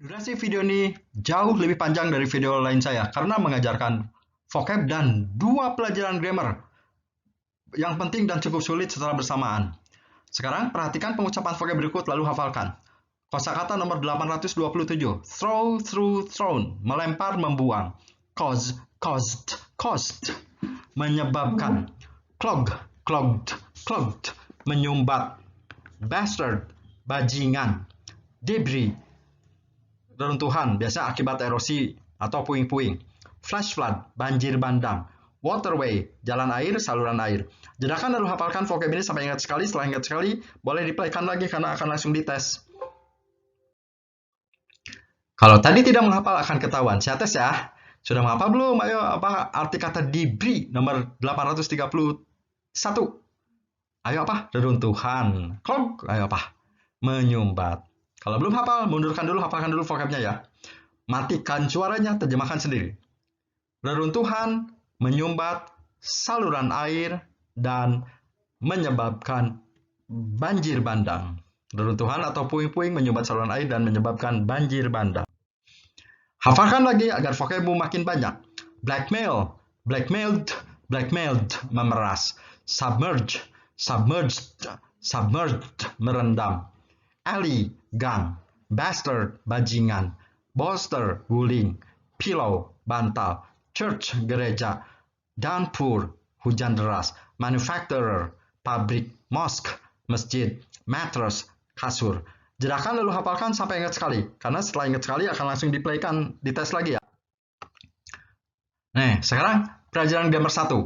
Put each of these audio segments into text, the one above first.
Durasi video ini jauh lebih panjang dari video lain saya karena mengajarkan vocab dan dua pelajaran grammar yang penting dan cukup sulit secara bersamaan. Sekarang perhatikan pengucapan vocab berikut lalu hafalkan. Kosakata nomor 827, throw, through, thrown, melempar, membuang. Cause, caused, caused, menyebabkan. Clog, clogged, clogged, menyumbat. Bastard, bajingan. Debris, reruntuhan, biasa akibat erosi atau puing-puing. Flash flood, banjir bandang. Waterway, jalan air, saluran air. Jedakan lalu hafalkan vocab ini sampai ingat sekali. Setelah ingat sekali, boleh diplaykan lagi karena akan langsung dites. Kalau tadi tidak menghafal akan ketahuan. Saya tes ya. Sudah menghafal belum? Ayo, apa arti kata debris nomor 831? Ayo apa? Reruntuhan. Clog. Ayo apa? Menyumbat. Kalau belum hafal, mundurkan dulu, hafalkan dulu vocabnya ya. Matikan suaranya, terjemahkan sendiri. Reruntuhan, menyumbat, saluran air, dan menyebabkan banjir bandang. Reruntuhan atau puing-puing menyumbat saluran air dan menyebabkan banjir bandang. Hafalkan lagi agar vocabmu makin banyak. Blackmail, blackmailed, blackmailed, memeras. Submerge, submerged, submerged, merendam. Alley, gang. Bastard, bajingan. Bolster, guling. Pillow, bantal. Church, gereja. Downpour, hujan deras. Manufacturer, pabrik. Mosque, masjid. Mattress, kasur. Jedakan lalu hafalkan sampai ingat sekali. Karena setelah ingat sekali akan langsung diplaykan, dites lagi ya. Nah, sekarang pelajaran grammar 1.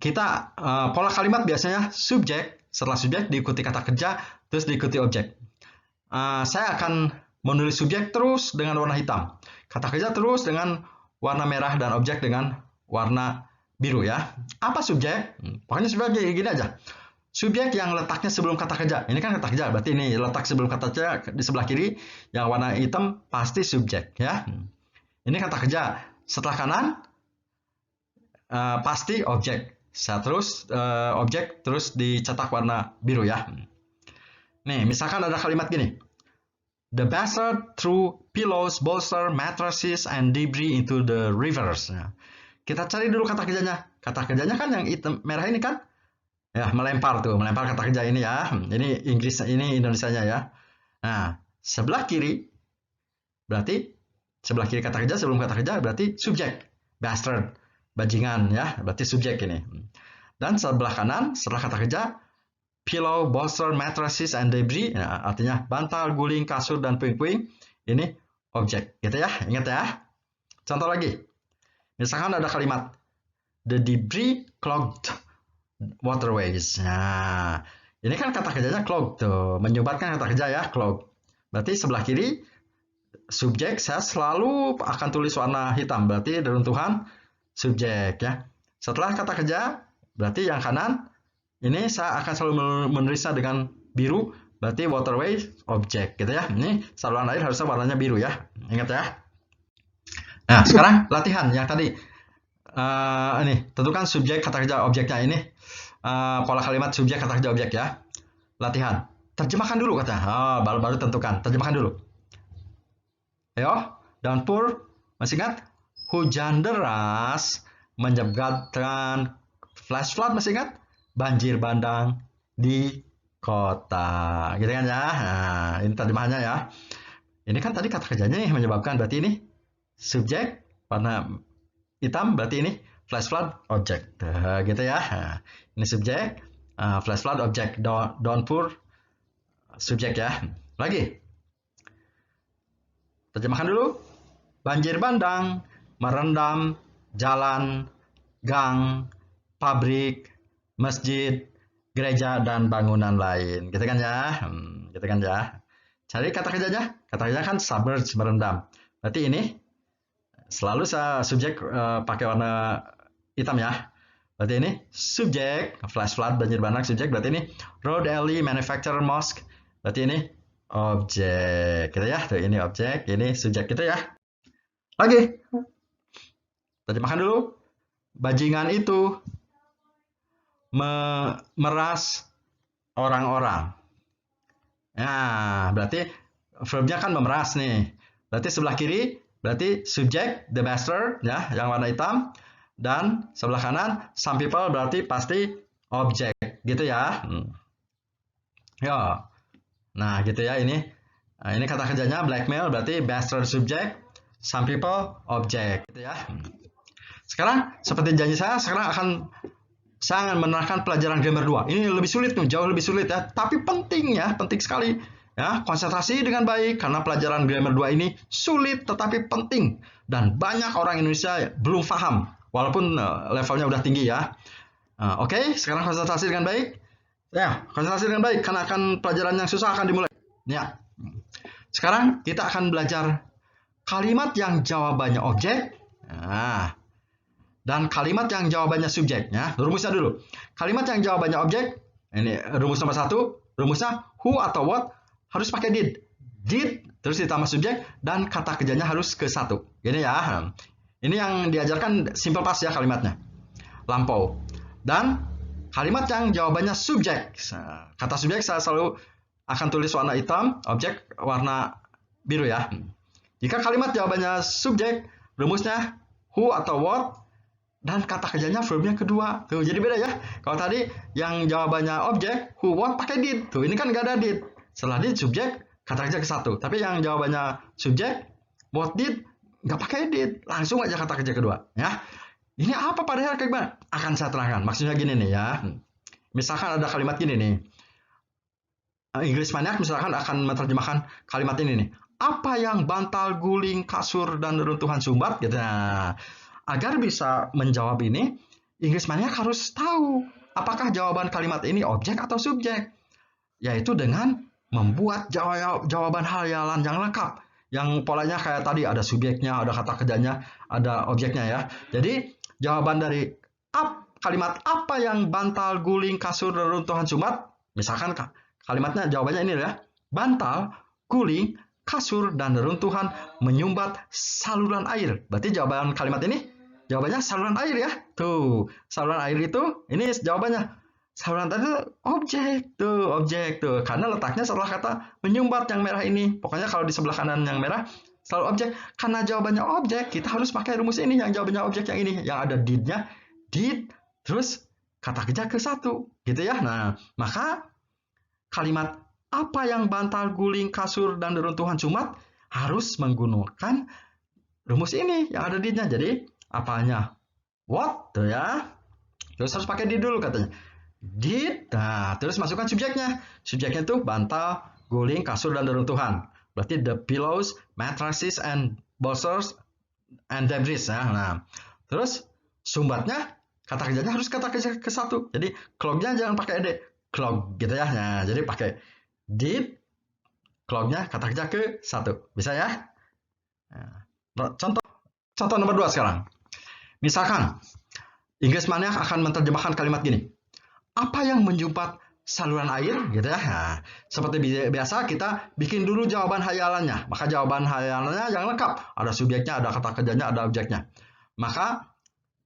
Kita pola kalimat biasanya subjek, setelah subjek diikuti kata kerja, terus diikuti objek. Saya akan menulis subjek terus dengan warna hitam. Kata kerja terus dengan warna merah dan objek dengan warna biru ya. Apa subjek? Pokoknya subjek gini aja. Subjek yang letaknya sebelum kata kerja. Ini kan kata kerja, berarti ini letak sebelum kata kerja di sebelah kiri. Yang warna hitam pasti subjek ya. Ini kata kerja. Setelah kanan pasti objek. Terus objek terus dicetak warna biru ya. Nih, misalkan ada kalimat gini. The bastard threw pillows, bolster, mattresses, and debris into the rivers. Nah, kita cari dulu kata kerjanya. Kata kerjanya kan yang hitam merah ini kan? Ya, melempar tuh, melempar kata kerja ini ya. Ini Inggris, ini Indonesianya ya. Nah, sebelah kiri berarti sebelah kiri kata kerja sebelum kata kerja berarti subjek. Bastard, bajingan ya, berarti subjek ini. Dan sebelah kanan setelah kata kerja pillow, bolster, mattresses, and debris. Nah, artinya bantal, guling, kasur, dan puing-puing. Ini objek, gitu ya. Ingat ya. Contoh lagi. Misalkan ada kalimat the debris clogged waterways. Nah, ini kan kata kerjanya clog tuh, menyumbatkan kata kerja ya, clog. Berarti sebelah kiri subjek saya selalu akan tulis warna hitam, berarti reruntuhan subjek ya. Setelah kata kerja, berarti yang kanan ini saya akan selalu menulisnya dengan biru, berarti waterway objek gitu ya. Ini saluran air harusnya warnanya biru ya. Ingat ya. Nah, sekarang latihan yang tadi. Ini tentukan subjek kata kerja objeknya ini. Pola kalimat subjek kata kerja objek ya. Latihan. Terjemahkan dulu katanya. Baru tentukan. Terjemahkan dulu. Ayo, downpour. Masih ingat? Hujan deras menyebabkan flash flood, masih ingat? Banjir bandang di kota. Gitu kan ya. Nah, ini terjemahannya ya. Ini kan tadi kata kerjanya nih menyebabkan, berarti ini subjek warna hitam, berarti ini flash flood objek. Gitu ya. Nah, ini subjek, flash flood objek, downpour subjek ya. Lagi. Terjemahkan dulu. Banjir bandang merendam jalan, gang, pabrik, masjid, gereja, dan bangunan lain. Gitu kan ya. Gitu kan ya. Cari kata kerjanya. Kata kerjanya kan submerge, merendam. Berarti ini selalu saya subjek pakai warna hitam ya. Berarti ini subjek, flash flood, banjir bandang, subjek. Berarti ini road, alley, manufacturer, mosque. Berarti ini objek. Gitu ya. Tuh, ini objek, ini subjek gitu ya. Lagi. Terjemahkan dulu. Bajingan itu memeras orang-orang. Nah, berarti verbnya kan memeras nih. Berarti sebelah kiri berarti subject the master ya yang warna hitam, dan sebelah kanan some people berarti pasti objek gitu ya. Ya. Nah, gitu ya ini. Nah, ini kata kerjanya blackmail berarti master subject, some people object gitu ya. Sekarang seperti janji saya, sekarang saya akan menerangkan pelajaran grammar 2. Ini lebih sulit nih, jauh lebih sulit ya, tapi penting ya, penting sekali. Ya, konsentrasi dengan baik karena pelajaran grammar 2 ini sulit tetapi penting dan banyak orang Indonesia belum paham walaupun levelnya udah tinggi ya. Oke, sekarang konsentrasi dengan baik. Ya, konsentrasi dengan baik karena akan pelajaran yang susah akan dimulai. Ya. Sekarang kita akan belajar kalimat yang jawabannya objek. Nah, dan kalimat yang jawabannya subjek ya. Rumusnya dulu. Kalimat yang jawabannya objek, ini rumus nomor 1, rumusnya who atau what harus pakai did. Did terus ditambah subjek dan kata kerjanya harus ke 1. Gini ya. Ini yang diajarkan simple past ya kalimatnya. Lampau. Dan kalimat yang jawabannya subjek. Kata subjek saya selalu akan tulis warna hitam, objek warna biru ya. Jika kalimat jawabannya subjek, rumusnya who atau what, dan kata kerjanya verbnya kedua. Tuh, jadi beda ya. Kalau tadi yang jawabannya objek, who, what pakai did. Tuh, ini kan nggak ada did. Setelah did, subjek, kata kerja ke 1. Tapi yang jawabannya subjek, what did, nggak pakai did. Langsung aja kata kerja kedua. Ya. Ini apa padahal kayak gimana? Akan saya terangkan. Maksudnya gini nih ya. Misalkan ada kalimat gini nih. Inggris Maniac misalkan akan menerjemahkan kalimat ini nih. Apa yang bantal, guling, kasur, dan runtuhan sumbat? Gitu. Nah, agar bisa menjawab ini, Inggris Maniac harus tahu apakah jawaban kalimat ini objek atau subjek. Yaitu dengan membuat jawaban hayalan yang lengkap. Yang polanya kayak tadi, ada subjeknya, ada kata kerjanya, ada objeknya ya. Jadi jawaban dari kalimat apa yang bantal, guling, kasur, dan runtuhan sumbat, misalkan kalimatnya jawabannya ini ya. Bantal, guling, kasur, dan runtuhan menyumbat saluran air. Berarti jawaban kalimat ini jawabannya saluran air ya. Tuh, saluran air itu ini jawabannya. Saluran air itu objek tuh. Karena letaknya setelah kata menyumbat yang merah ini. Pokoknya kalau di sebelah kanan yang merah selalu objek. Karena jawabannya objek, kita harus pakai rumus ini yang jawabannya objek yang ini. Yang ada did-nya, did, terus kata kerja ke 1. Gitu ya. Nah, maka kalimat apa yang bantal, guling, kasur, dan runtuhan sumbat harus menggunakan rumus ini yang ada did-nya. Jadi apanya? What tuh ya. Terus harus pakai did dulu katanya. Did. Nah, terus masukkan subjeknya. Subjeknya itu bantal, guling, kasur, dan runtuhan. Berarti the pillows, mattresses, and bolsters and debris ya. Nah, terus sumbatnya kata kerjanya harus kata kerja ke 1. Jadi clog-nya jangan pakai ed. Clog gitu ya. Nah, jadi pakai did, clog-nya kata kerja ke 1. Bisa ya? Nah, contoh nomor 2 sekarang. Misalkan Inggris Maniac akan menerjemahkan kalimat gini. Apa yang menyumbat saluran air gitu ya. Nah, seperti biasa kita bikin dulu jawaban hayalannya. Maka jawaban hayalannya yang lengkap. Ada subjeknya, ada kata kerjanya, ada objeknya. Maka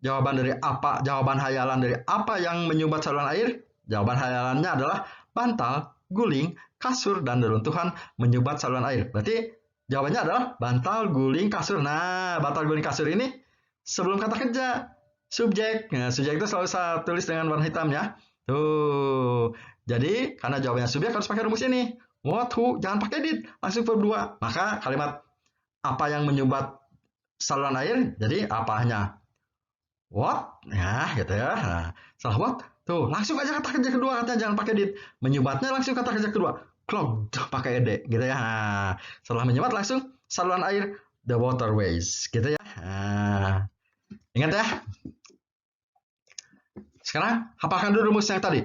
jawaban hayalan dari apa yang menyumbat saluran air, jawaban hayalannya adalah bantal, guling, kasur, dan runtuhan menyumbat saluran air. Berarti jawabannya adalah bantal, guling, kasur. Nah, bantal, guling, kasur ini sebelum kata kerja. Subjek. Nah, subjek itu selalu saya tulis dengan warna hitam ya. Tuh. Jadi, karena jawabannya subjek harus pakai rumus ini. What, who, jangan pakai did. Langsung verb 2. Maka kalimat apa yang menyumbat saluran air, jadi apanya? What? Ya, gitu ya. Nah, setelah what? Tuh, langsung aja kata kerja kedua. Katanya jangan pakai did. Menyumbatnya langsung kata kerja kedua. Clog, pakai ed. Gitu ya. Nah, setelah menyumbat langsung saluran air, the waterways. Gitu ya. Nah, ingat ya. Sekarang hafalkan dulu rumus yang tadi.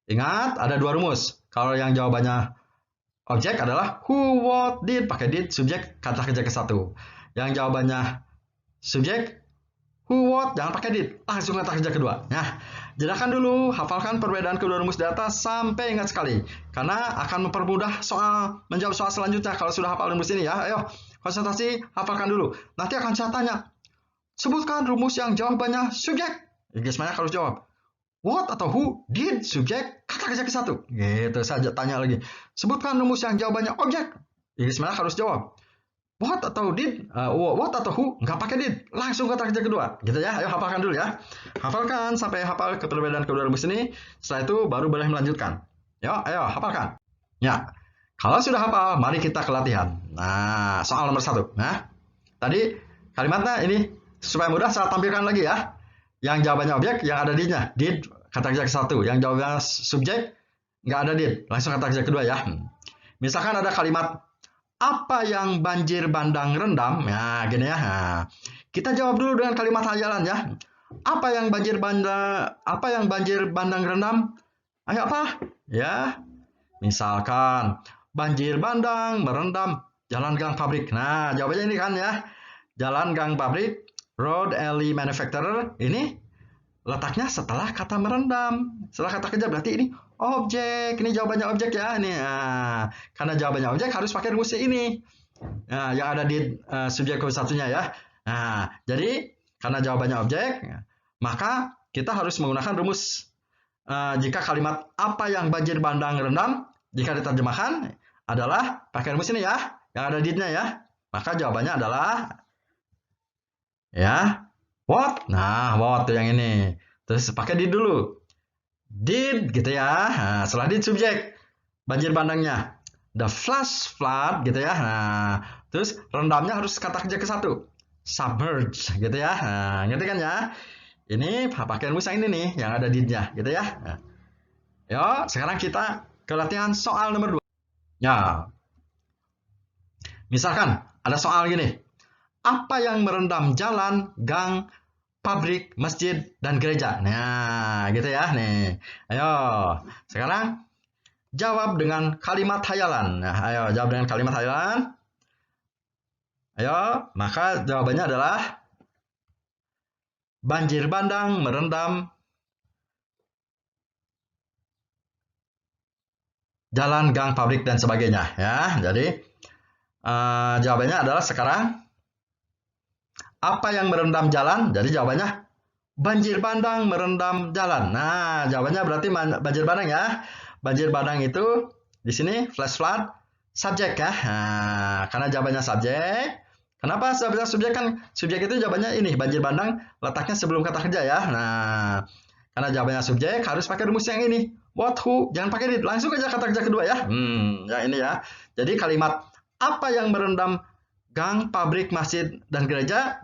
Ingat, ada 2 rumus. Kalau yang jawabannya objek adalah who, what, did. Pakai did, subjek, kata kerja ke 1. Yang jawabannya subjek, who, what, jangan pakai did. Langsung kata kerja kedua. Nah, jelaskan dulu, hafalkan perbedaan kedua rumus di atas sampai ingat sekali. Karena akan mempermudah menjawab soal selanjutnya kalau sudah hafal rumus ini ya. Ayo, konsentrasi, hafalkan dulu. Nanti akan saya tanya, sebutkan rumus yang jawabannya subjek. Inggris Maniac harus jawab. What atau who, did, subjek, kata kerja ke 1. Gitu saja tanya lagi. Sebutkan rumus yang jawabannya objek. Inggris Menak harus jawab. What atau did, what atau who, nggak pakai did, langsung kata kerja kedua, gitu ya. Ayo hafalkan dulu ya, hafalkan sampai hafal ke perbedaan kedua rumus ini. Setelah itu baru boleh melanjutkan. Yo, ayo hafalkan. Ya, kalau sudah hafal, mari kita ke latihan. Nah, soal nomor 1. Nah, tadi kalimatnya ini supaya mudah saya tampilkan lagi ya. Yang jawabannya objek, yang ada did-nya, did kata kerja ke-1. Yang jawabannya subjek, nggak ada did, langsung kata kerja kedua ya. Misalkan ada kalimat apa yang banjir bandang rendam? Nah, gini ya. Nah, kita jawab dulu dengan kalimat hayalan ya. Apa yang banjir bandang rendam? Ayo apa? Ya. Misalkan banjir bandang merendam jalan gang pabrik. Nah, jawabannya ini kan ya. Jalan gang pabrik, road alley manufacturer. Ini letaknya setelah kata merendam. Setelah kata kerja berarti ini objek. Ini jawabannya objek ya. Ini karena jawabannya objek harus pakai rumus ini. Nah, yang ada di subjek ke-1-nya ya. Nah, jadi karena jawabannya objek, maka kita harus menggunakan rumus. Jika kalimat apa yang banjir bandang rendam, jika diterjemahkan adalah pakai rumus ini ya, yang ada did-nya ya. Maka jawabannya adalah ya what. Nah, what yang ini. Terus pakai did dulu. Did gitu ya. Nah, setelah did subjek. Banjir bandangnya. The flash flood gitu ya. Nah, terus rendamnya harus kata kerja ke-1. Submerge gitu ya. Nah, ngerti kan ya? Ini pakai rumus yang ini nih, yang ada did-nya gitu ya. Nah, yuk, sekarang kita ke latihan soal nomor 2. Ya. Misalkan ada soal gini. Apa yang merendam jalan, gang, pabrik, masjid, dan gereja? Nah, gitu ya. Nih. Ayo, sekarang jawab dengan kalimat hayalan. Nah, ayo jawab dengan kalimat hayalan. Ayo, maka jawabannya adalah banjir bandang merendam jalan, gang, pabrik, dan sebagainya. Ya, jadi jawabannya adalah sekarang apa yang merendam jalan? Jadi jawabannya banjir bandang merendam jalan. Nah, jawabannya berarti banjir bandang ya. Banjir bandang itu di sini flash flood subjek ya. Nah, karena jawabannya subjek. Kenapa jawabannya subjek kan? Subjek itu jawabannya ini banjir bandang letaknya sebelum kata kerja ya. Nah, karena jawabannya subjek harus pakai rumus yang ini. What, who, jangan pakai did. Langsung aja kata kerja kedua ya. Ya ini ya. Jadi kalimat apa yang merendam gang, pabrik, masjid, dan gereja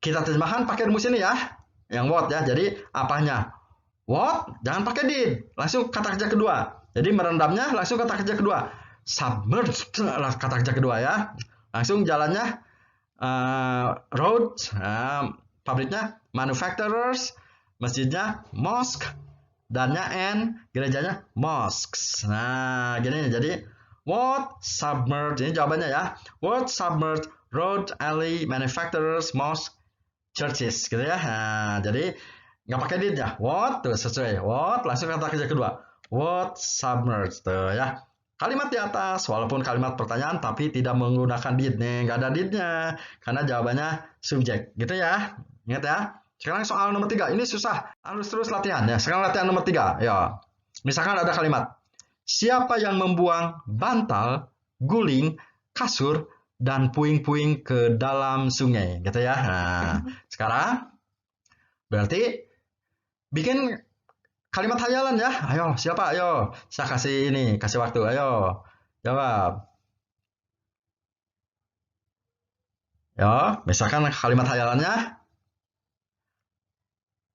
kita terjemahkan pakai rumus ini ya, yang what ya. Jadi apanya? What? Jangan pakai did. Langsung kata kerja kedua. Jadi merendamnya langsung kata kerja kedua. Submerge kata kerja kedua ya. Langsung jalannya road, pabriknya manufacturers, masjidnya mosque, dannya and, gerejanya mosques. Nah, gini jadi what submerged, ini jawabannya ya. What submerged road, alley, manufacturers, mosque, churches gitu ya. Nah, jadi nggak pakai did ya. What tuh sesuai. What langsung kata kerja kedua. What submerged tuh ya. Kalimat di atas walaupun kalimat pertanyaan tapi tidak menggunakan did nih, nggak ada did-nya karena jawabannya subjek gitu ya. Ingat ya. Sekarang soal nomor 3. Ini susah. Harus terus latihan ya. Sekarang latihan nomor 3. Ya. Misalkan ada kalimat siapa yang membuang bantal, guling, kasur, dan puing-puing ke dalam sungai gitu ya. Nah, sekarang berarti bikin kalimat hayalan ya. Ayo, siapa? Ayo. Saya kasih ini, kasih waktu. Ayo. Jawab. Ya, misalkan kalimat hayalannya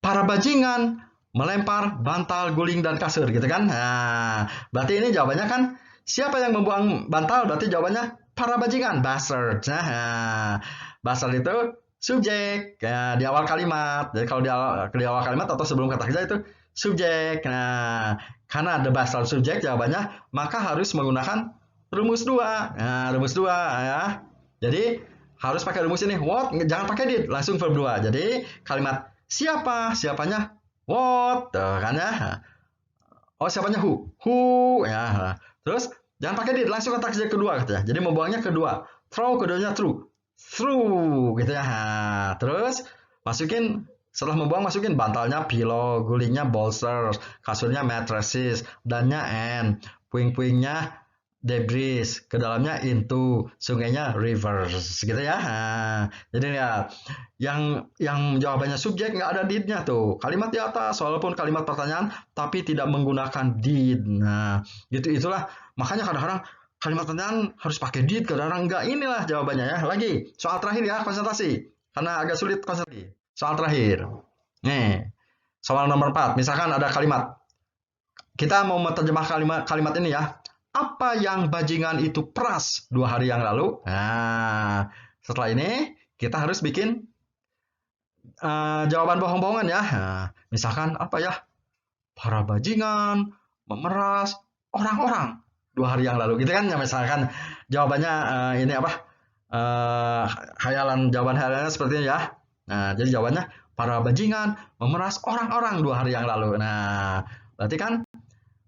para bajingan melempar bantal, guling, dan kasur gitu kan. Nah, berarti ini jawabannya kan siapa yang membuang bantal? Berarti jawabannya para bajingan, bastard. Nah, bastard itu subjek ya, di awal kalimat. Jadi kalau di awal kalimat atau sebelum kata kerja itu subjek. Nah, karena ada bastard subjek jawabannya, maka harus menggunakan rumus 2. Nah, rumus 2 ya. Jadi harus pakai rumus ini. What? Jangan pakai did, langsung verb 2. Jadi kalimat siapa? Siapanya what? Kan ya. Oh, siapanya who? Who ya. Terus jangan pakai did, langsung kata kerja kedua katanya. Jadi membuangnya kedua. Throw keduanya true. Through gitu ya. Terus masukin setelah membuang masukin bantalnya pillow, gulingnya bolster, kasurnya mattresses, dannya and, puing-puingnya debris, ke dalamnya into, sungainya rivers, gitu ya. Nah, jadi lihat, yang jawabannya subjek nggak ada did-nya tuh. Kalimat di atas, walaupun kalimat pertanyaan, tapi tidak menggunakan did. Nah, itulah. Makanya kadang-kadang kalimat pertanyaan harus pakai did, kadang-kadang enggak. Inilah jawabannya ya. Lagi, soal terakhir ya, konsentrasi. Karena agak sulit konsentrasi. Soal terakhir. Nih, soal nomor 4. Misalkan ada kalimat. Kita mau menerjemah kalimat ini ya. Apa yang bajingan itu peras 2 hari yang lalu? Nah, setelah ini kita harus bikin jawaban bohong-bohongan ya. Nah, misalkan apa ya? Para bajingan memeras orang-orang 2 hari yang lalu. Gitu kan? Ya, misalkan jawabannya ini apa? Jawaban hayalannya seperti ini ya. Nah, jadi jawabannya para bajingan memeras orang-orang 2 hari yang lalu. Nah, berarti kan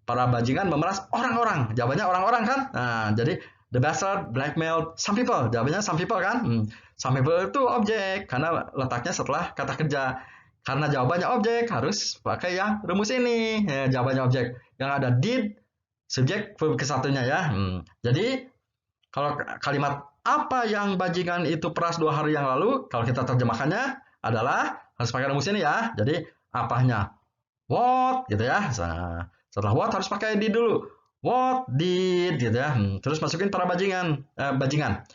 para bajingan memeras orang-orang. Jawabannya orang-orang kan? Nah, jadi the bastard blackmailed some people. Jawabannya some people kan? Some people itu objek karena letaknya setelah kata kerja. Karena jawabannya objek harus pakai yang rumus ini. Ya, jawabannya objek. Yang ada did, subjek, verb kesatunya ya. Jadi kalau kalimat apa yang bajingan itu peras 2 hari yang lalu, kalau kita terjemahkannya adalah harus pakai rumus ini ya. Jadi apanya? What gitu ya. Nah, setelah what harus pakai did dulu. What did gitu ya. Terus masukin para bajingan. Bajingan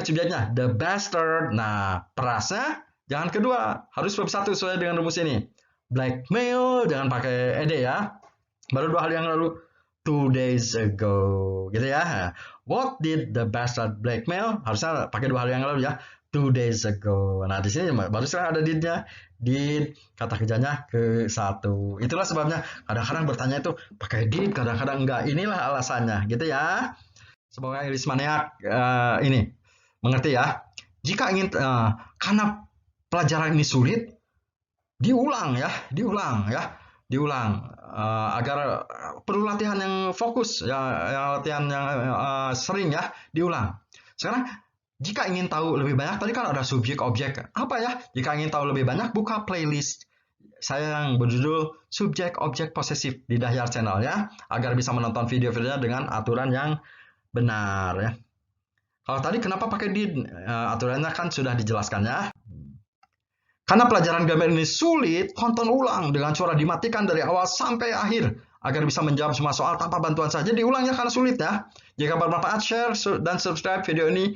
subjeknya the bastard. Nah, perasnya jangan kedua, harus verb satu sesuai dengan rumus ini. Blackmail jangan pakai ed ya. Baru 2 hari yang lalu. 2 days ago gitu ya. What did the bastard blackmail? Harusnya pakai 2 hari yang lalu ya. 2 days ago. Nah, di sini baru sekarang ada did-nya. Did, kata kerjanya ke satu. Itulah sebabnya kadang-kadang bertanya itu pakai did, kadang-kadang enggak. Inilah alasannya, gitu ya. Semoga English Maniac ini mengerti ya. Jika ingin karena pelajaran ini sulit, diulang agar perlu latihan yang fokus ya, latihan yang sering ya, diulang. Sekarang jika ingin tahu lebih banyak, tadi kan ada subjek objek. Apa ya? Jika ingin tahu lebih banyak, buka playlist saya yang berjudul Subjek Objek Posesif di Dahyar Channel ya, agar bisa menonton video-videonya dengan aturan yang benar ya. Kalau tadi kenapa pakai did? Aturannya kan sudah dijelaskan ya. Karena pelajaran grammar ini sulit, tonton ulang dengan suara dimatikan dari awal sampai akhir agar bisa menjawab semua soal tanpa bantuan saja. Diulang ya karena sulit ya. Jika bermanfaat, share dan subscribe video ini